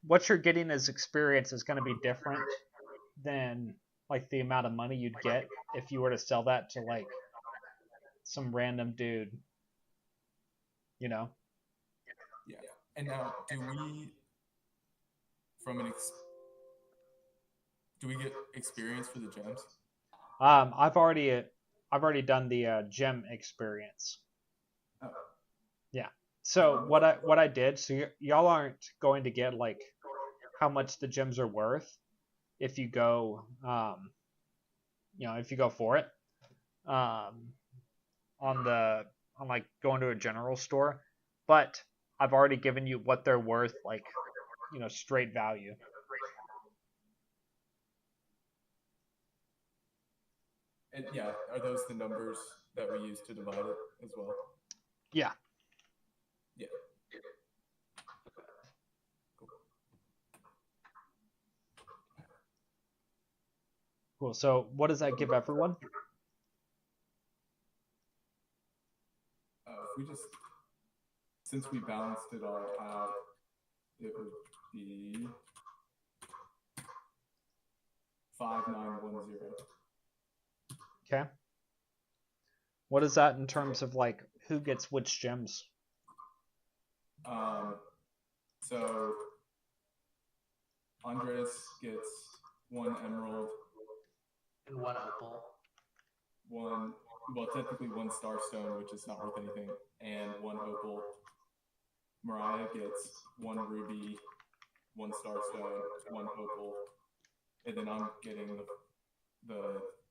what you're getting as experience is going to be different than like the amount of money you'd get if you were to sell that to like some random dude, you know? Yeah. And now, do we get experience for the gems? I've already done the gem experience. Oh. Yeah. So what I did, so y'all aren't going to get like how much the gems are worth if you go if you go for it on like going to a general store, but I've already given you what they're worth, like straight value. And yeah, are those the numbers that we use to divide it as well? Yeah. Yeah. Cool. So what does that give everyone? If we just, since we balanced it all out, it would be 5910. Okay. What is that in terms of like who gets which gems? So Andres gets 1 emerald and 1 opal. Technically 1 starstone, which is not worth anything, and 1 opal. Mariah gets 1 ruby, 1 starstone, 1 opal, and then I'm getting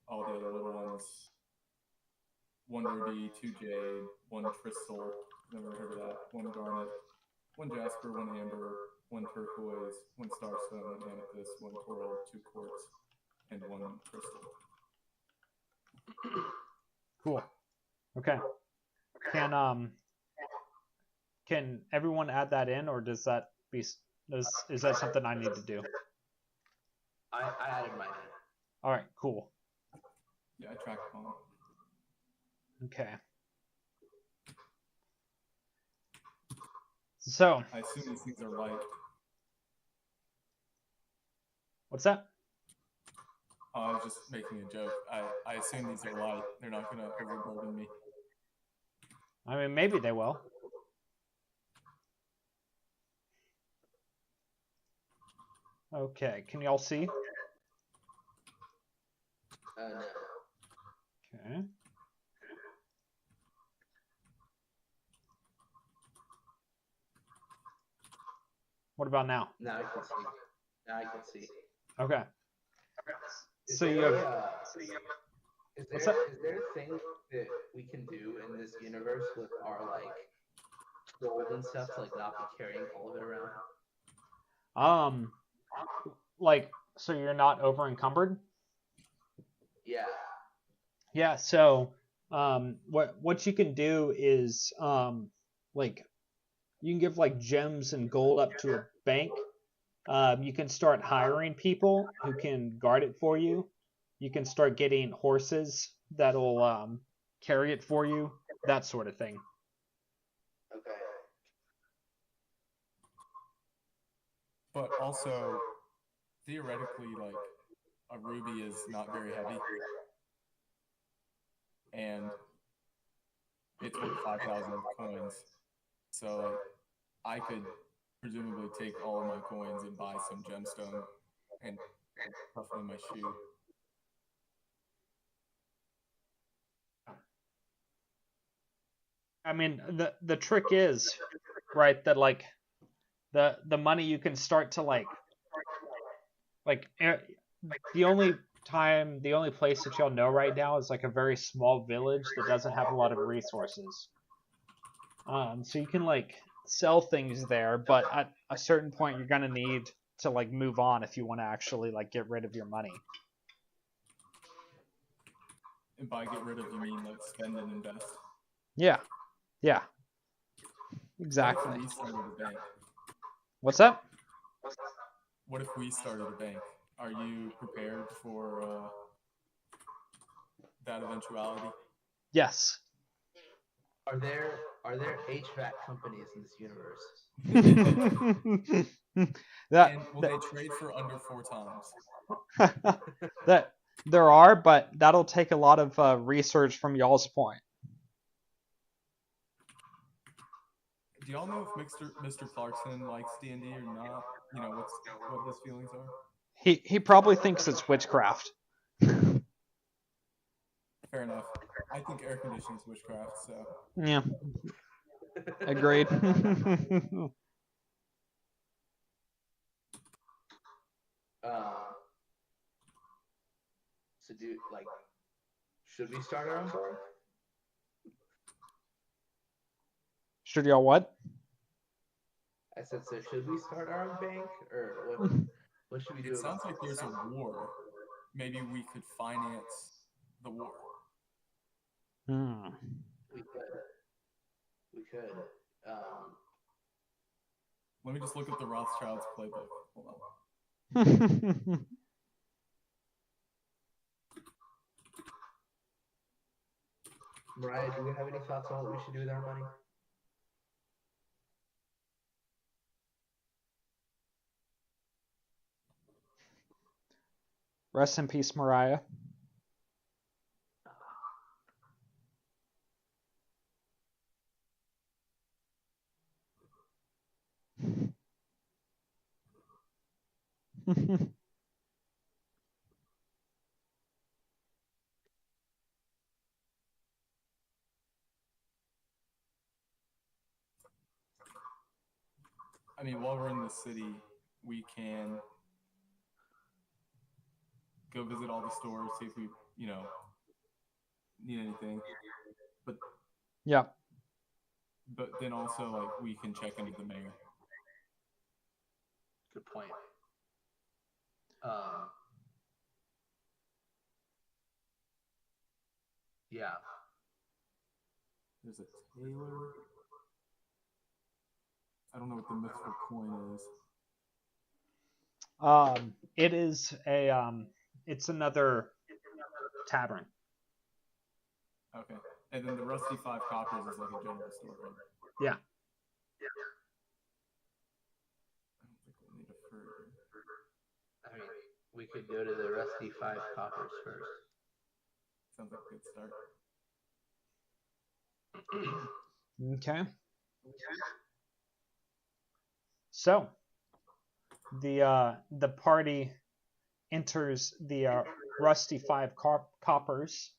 all the other little ones. 1 ruby, 2 jade, 1 crystal, never heard of that, 1 garnet, 1 jasper, 1 amber, 1 turquoise, 1 starstone, 1 amethyst, 1 coral, 2 quartz, and 1 crystal. Cool. Okay. Can everyone add that in, or does that be is that something I need to do? I added mine in. All right. Cool. Yeah, I tracked on. Okay. So. I assume these things are light. What's that? Oh, I was just making a joke. I assume these are light. They're not going to overburden me. I mean, maybe they will. Okay, can y'all see? No. Okay. What about now? Now I can see. Now I can see. Okay. Is So there you have. Is there a thing that we can do in this universe with our like gold and stuff to like not be carrying all of it around? Like, so you're not over encumbered? Yeah. Yeah, so what you can do is like you can give like gems and gold up to a bank. You can start hiring people who can guard it for you. You can start getting horses that'll carry it for you, that sort of thing. Okay. But also, theoretically, like, a ruby is not very heavy. And it's worth 5,000 coins. So, like, I could presumably take all of my coins and buy some gemstone and stuff in my shoe. I mean, the trick is, right, that like the money you can start to like the only place that y'all know right now is like a very small village that doesn't have a lot of resources. So you can like sell things there, but at a certain point you're gonna need to like move on if you want to actually like get rid of your money. And by get rid of, you mean like spend and invest? Yeah. Exactly. What if we started a bank? What's that? What if we started a bank? Are you prepared for that eventuality? Yes. Are there HVAC companies in this universe? And will they trade for under 4 times? That there are, but that'll take a lot of research from y'all's point. Do y'all know if Mr. Clarkson likes D&D or not? You know, what his feelings are? He probably thinks it's witchcraft. Fair enough. I think air conditioning is witchcraft, so. Yeah. Agreed. So should we start our own bank? Should y'all what? I said, so should we start our own bank, or what should we do? It sounds like there's a war. Maybe we could finance the war. We could. Let me just look at the Rothschilds playbook. Hold on. Mariah, do we have any thoughts on what we should do with our money? Rest in peace, Mariah. I mean, while we're in the city, we can go visit all the stores, see if we, need anything. But yeah. But then also, like, we can check into the mayor. Good point. Yeah. There's a tailor. I don't know what the mythical coin is. It is a it's another tavern. Okay. And then the rusty 5 coppers is like a general store, right? Yeah. I don't think we'll need a further. I mean, we could go to the rusty 5 coppers first. Sounds like a good start. Okay. So the party enters the rusty 5 coppers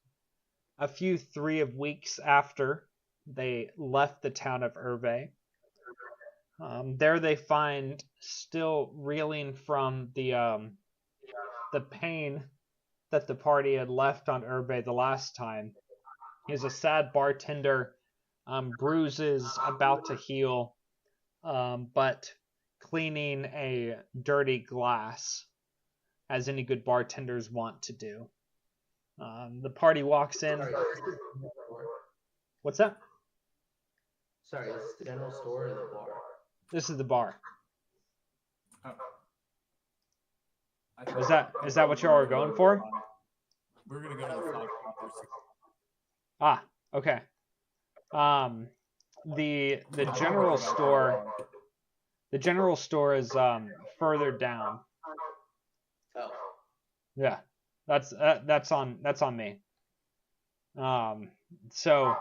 a few 3 weeks after they left the town of Hervé. There they find, still reeling from the pain that the party had left on Hervé the last time, is a sad bartender, bruises about to heal, but cleaning a dirty glass, as any good bartenders want to do. The party walks in. Sorry, What's that? Sorry, is this the general store or the bar? This is the bar. Oh. Is that what y'all are going for? We're gonna go to the 5 coppers. Ah, okay. The general store. The general store is further down. Oh. Yeah, that's on me. So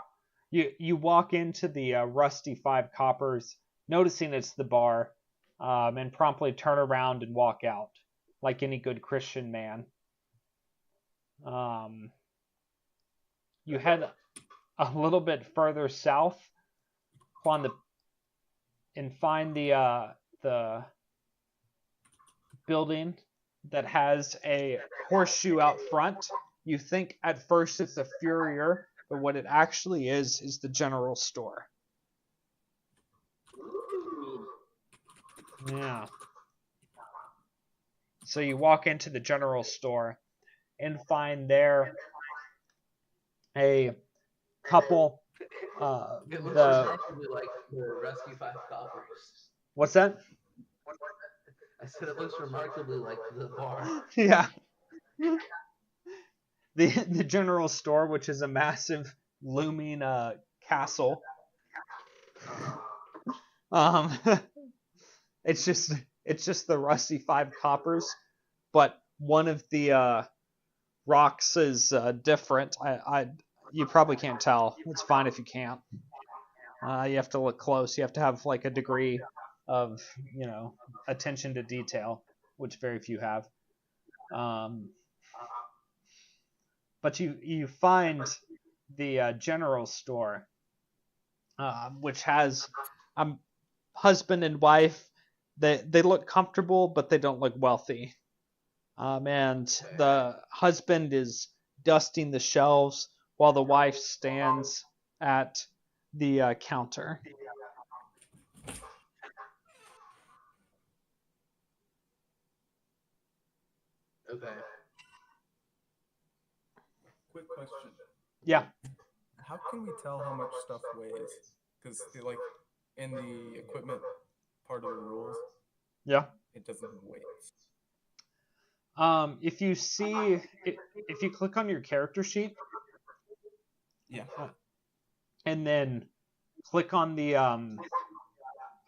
you walk into the rusty 5 coppers, noticing it's the bar, and promptly turn around and walk out like any good Christian man. You head a little bit further south and find the building that has a horseshoe out front. You think at first it's a Furrier, but what it actually is the general store. Yeah. So you walk into the general store and find there a couple. It looks remarkably like the rusty 5 coppers. What's that? I said it looks remarkably like the bar. Yeah. The general store, which is a massive looming castle. It's just the rusty 5 coppers, but one of the rocks is different. You probably can't tell. It's fine if you can't. You have to look close. You have to have like a degree of, attention to detail, which very few have. But you find the general store, which has husband and wife. They look comfortable, but they don't look wealthy. And the husband is dusting the shelves while the wife stands at the counter. Okay. Quick question. Yeah. How can we tell how much stuff weighs? Because like in the equipment part of the rules, Yeah. it doesn't weigh. If you click on your character sheet, yeah, and then click on the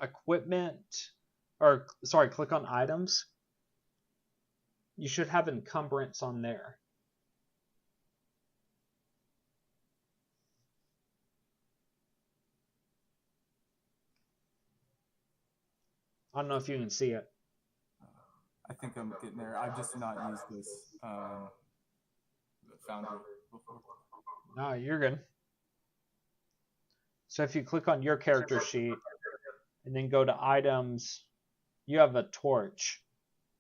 equipment, or sorry, click on items, you should have encumbrance on there. I don't know if you can see it. I think I'm getting there. I've just not used this Foundry before. No, you're good. So if you click on your character sheet and then go to items, you have a torch.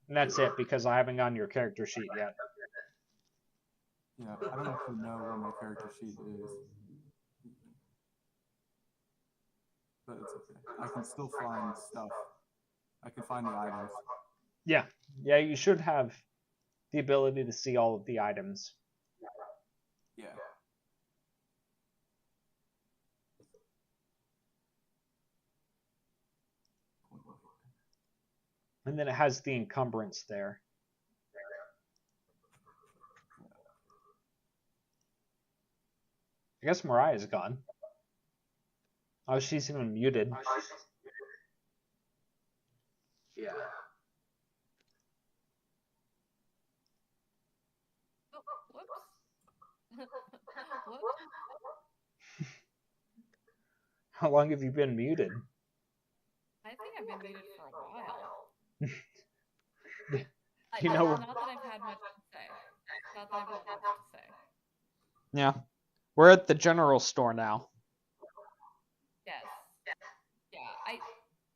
And that's it, because I haven't gotten your character sheet yet. Yeah, I don't actually know where my character sheet is. But it's okay. I can still find stuff. I can find the items. Yeah, you should have the ability to see all of the items. Yeah. And then it has the encumbrance there. I guess Mariah's gone. Oh, she's even muted. Yeah. Oh, whoops. Whoops. How long have you been muted? I think I've been muted for a while. You know, Not that I've had much to say. Not that I've had much to say. yeah, we're at the general store now. Yes. Yeah,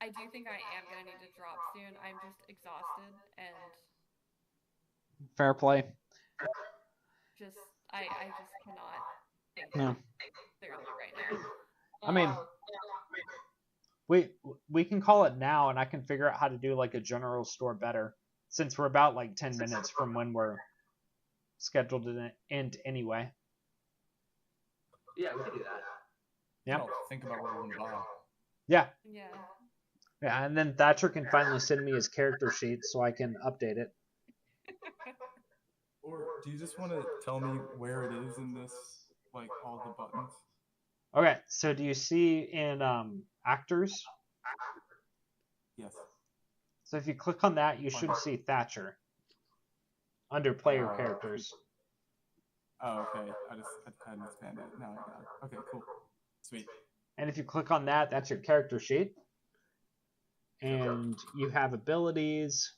I do think I am gonna need to drop soon. I'm just exhausted and Fair play. just I just cannot think Yeah. clearly right now. I mean, we can call it now, and I can figure out how to do like a general store better, since we're about like 10 minutes from when we're scheduled to end anyway. Yeah, we can do that. Yeah. Think about what we're gonna buy. Yeah. Yeah. Yeah, and then Thatcher can finally send me his character sheet so I can update it. Or do you just want to tell me where it is in this, like all the buttons? Okay, so do you see in actors? Yes. So if you click on that, you should see Thatcher under player characters. Oh, okay. I hadn't expanded it. Now I got it. Okay, cool. Sweet. And if you click on that, that's your character sheet. And you have abilities.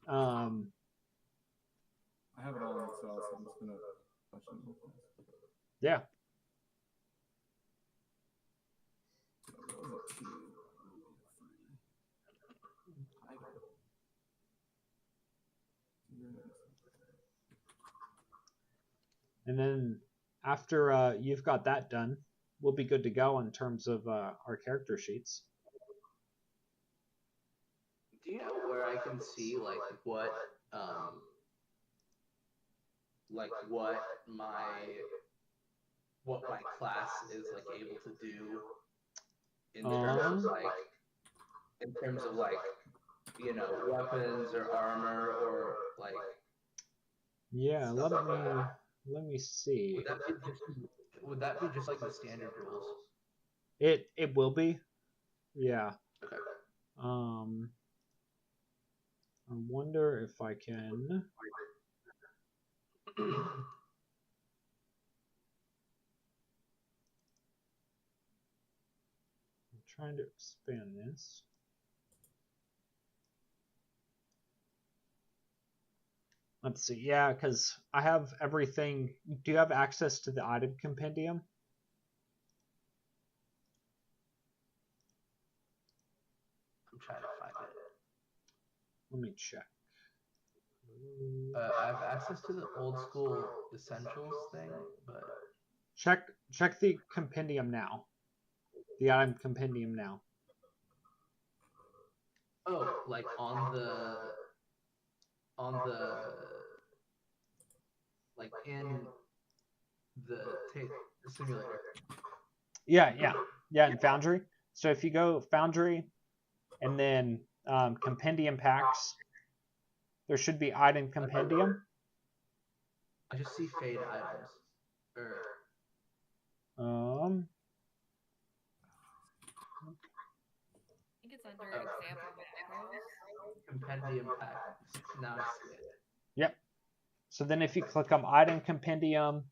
I have it all in Excel, so I'm just gonna touch it real fast. Yeah. And then after you've got that done, we'll be good to go in terms of our character sheets. Do you know where I can see like what my class is like able to do in terms of like you know weapons or armor or like yeah, stuff like that? let me see. Would that be just like the standard rules? It will be. Yeah. Okay. I wonder if I can. I'm trying to expand this. Let's see. Yeah, because I have everything. Do you have access to the item compendium? I'm trying to find it. Let me check. I have access to the old school essentials thing, but check the compendium now. The item compendium now. Oh, like on the like in the simulator. Yeah, in Foundry. So if you go Foundry and then compendium packs, there should be item compendium. I just see fade items. I think it's under example macros. Compendium pack. Now I see it. Yep. So then if you click on item compendium,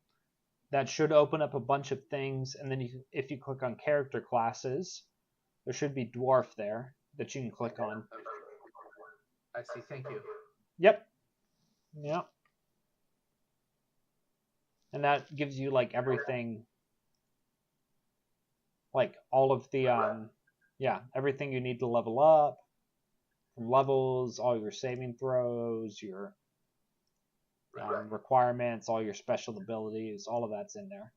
that should open up a bunch of things. And then if you click on character classes, there should be dwarf there that you can click on. Okay. I see. Thank you. Yep. And that gives you like everything, like all of the everything you need to level up, from levels, all your saving throws, your requirements, all your special abilities, all of that's in there.